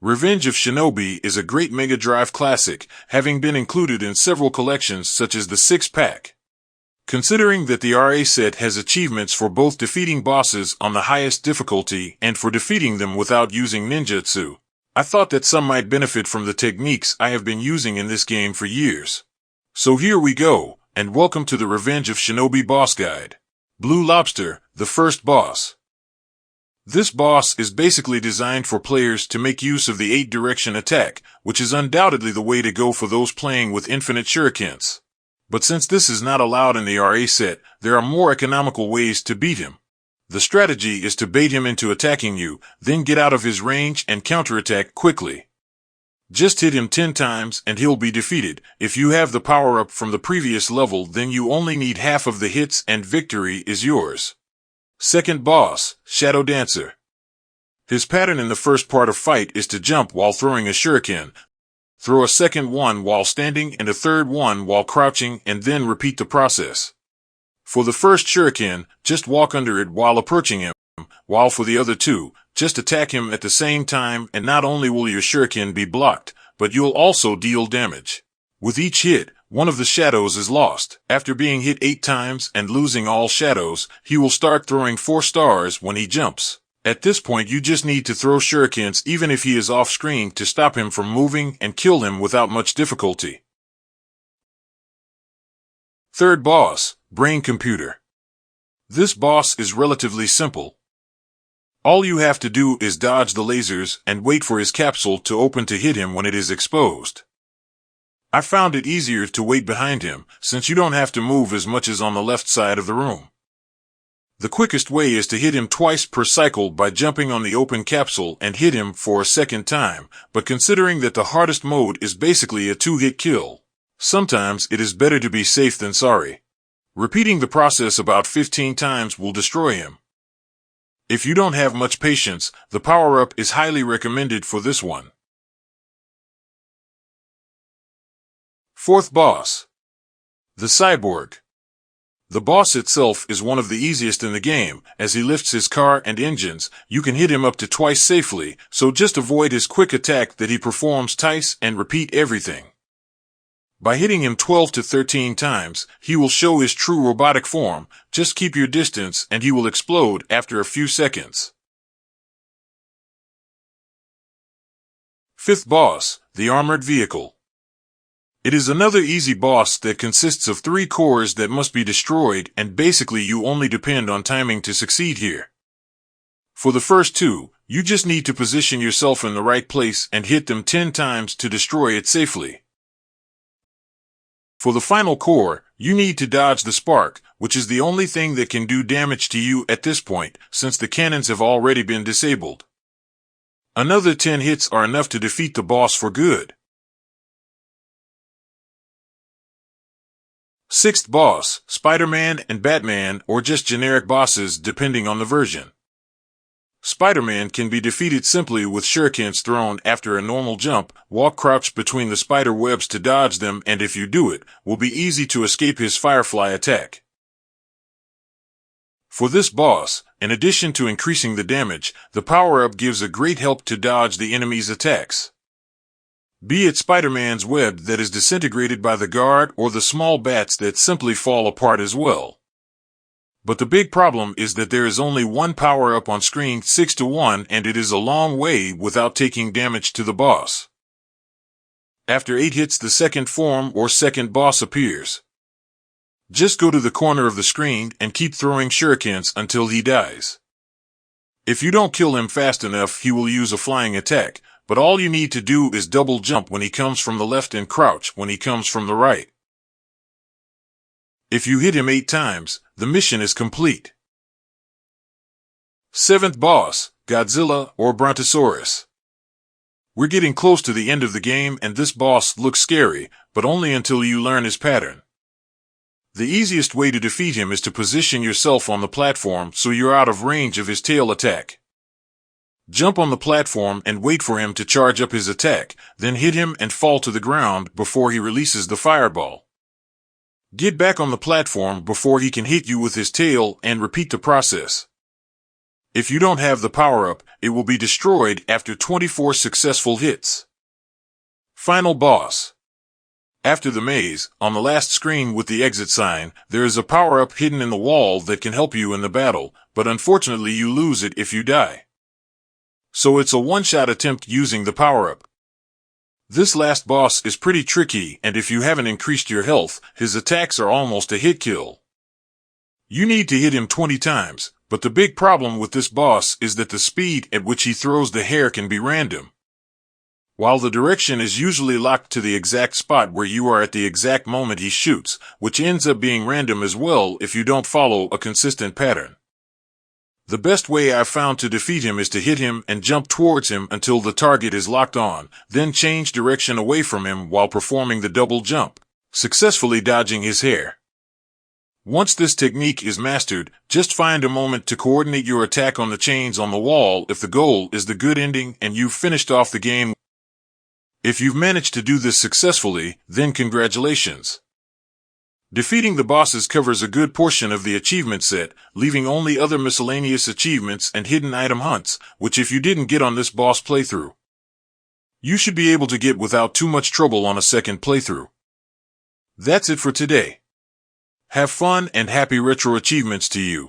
Revenge of Shinobi is a great Mega Drive classic, having been included in several collections such as the 6-pack. Considering that the RA set has achievements for both defeating bosses on the highest difficulty and for defeating them without using ninjutsu, I thought that some might benefit from the techniques I have been using in this game for years. So here we go, and welcome to the Revenge of Shinobi boss guide. Blue Lobster, the first boss. This boss is basically designed for players to make use of the 8-direction attack, which is undoubtedly the way to go for those playing with infinite shurikens. But since this is not allowed in the RA set, there are more economical ways to beat him. The strategy is to bait him into attacking you, then get out of his range and counterattack quickly. Just hit him 10 times and he'll be defeated. If you have the power-up from the previous level, then you only need half of the hits and victory is yours. Second boss, Shadow Dancer. His pattern in the first part of fight is to jump while throwing a shuriken, throw a second one while standing and a third one while crouching, and then repeat the process. For the first shuriken, just walk under it while approaching him, while for the other two, just attack him at the same time, and not only will your shuriken be blocked, but you'll also deal damage. With each hit, one of the shadows is lost. After being hit 8 times and losing all shadows, he will start throwing 4 stars when he jumps. At this point you just need to throw shurikens even if he is off screen to stop him from moving and kill him without much difficulty. Third boss, Brain Computer. This boss is relatively simple. All you have to do is dodge the lasers and wait for his capsule to open to hit him when it is exposed. I found it easier to wait behind him, since you don't have to move as much as on the left side of the room. The quickest way is to hit him twice per cycle by jumping on the open capsule and hit him for a second time, but considering that the hardest mode is basically a 2-hit kill, sometimes it is better to be safe than sorry. Repeating the process about 15 times will destroy him. If you don't have much patience, the power-up is highly recommended for this one. Fourth boss, the Cyborg. The boss itself is one of the easiest in the game. As he lifts his car and engines, you can hit him up to twice safely, so just avoid his quick attack that he performs twice and repeat everything. By hitting him 12 to 13 times, he will show his true robotic form. Just keep your distance and he will explode after a few seconds. Fifth boss, the Armored Vehicle. It is another easy boss that consists of 3 cores that must be destroyed, and basically you only depend on timing to succeed here. For the first 2, you just need to position yourself in the right place and hit them 10 times to destroy it safely. For the final core, you need to dodge the spark, which is the only thing that can do damage to you at this point, since the cannons have already been disabled. Another 10 hits are enough to defeat the boss for good. Sixth boss, Spider-Man and Batman, or just generic bosses depending on the version. Spider-Man can be defeated simply with shurikens thrown after a normal jump. Walk crouched between the spider webs to dodge them, and if you do it, will be easy to escape his Firefly attack. For this boss, in addition to increasing the damage, the power-up gives a great help to dodge the enemy's attacks. Be it Spider-Man's web that is disintegrated by the guard or the small bats that simply fall apart as well. But the big problem is that there is only one power-up on screen 6 to 1, and it is a long way without taking damage to the boss. After 8 hits, the second form or second boss appears. Just go to the corner of the screen and keep throwing shurikens until he dies. If you don't kill him fast enough, he will use a flying attack, but all you need to do is double jump when he comes from the left and crouch when he comes from the right. If you hit him 8 times, the mission is complete. Seventh boss, Godzilla or Brontosaurus. We're getting close to the end of the game, and this boss looks scary, but only until you learn his pattern. The easiest way to defeat him is to position yourself on the platform so you're out of range of his tail attack. Jump on the platform and wait for him to charge up his attack, then hit him and fall to the ground before he releases the fireball. Get back on the platform before he can hit you with his tail and repeat the process. If you don't have the power-up, it will be destroyed after 24 successful hits. Final boss. After the maze, on the last screen with the exit sign, there is a power-up hidden in the wall that can help you in the battle, but unfortunately you lose it if you die. So it's a one-shot attempt using the power-up. This last boss is pretty tricky, and if you haven't increased your health, his attacks are almost a hit kill. You need to hit him 20 times, but the big problem with this boss is that the speed at which he throws the hair can be random. While the direction is usually locked to the exact spot where you are at the exact moment he shoots, which ends up being random as well if you don't follow a consistent pattern. The best way I've found to defeat him is to hit him and jump towards him until the target is locked on, then change direction away from him while performing the double jump, successfully dodging his hair. Once this technique is mastered, just find a moment to coordinate your attack on the chains on the wall if the goal is the good ending and you've finished off the game. If you've managed to do this successfully, then congratulations. Defeating the bosses covers a good portion of the achievement set, leaving only other miscellaneous achievements and hidden item hunts, which if you didn't get on this boss playthrough, you should be able to get without too much trouble on a second playthrough. That's it for today. Have fun and happy retro achievements to you.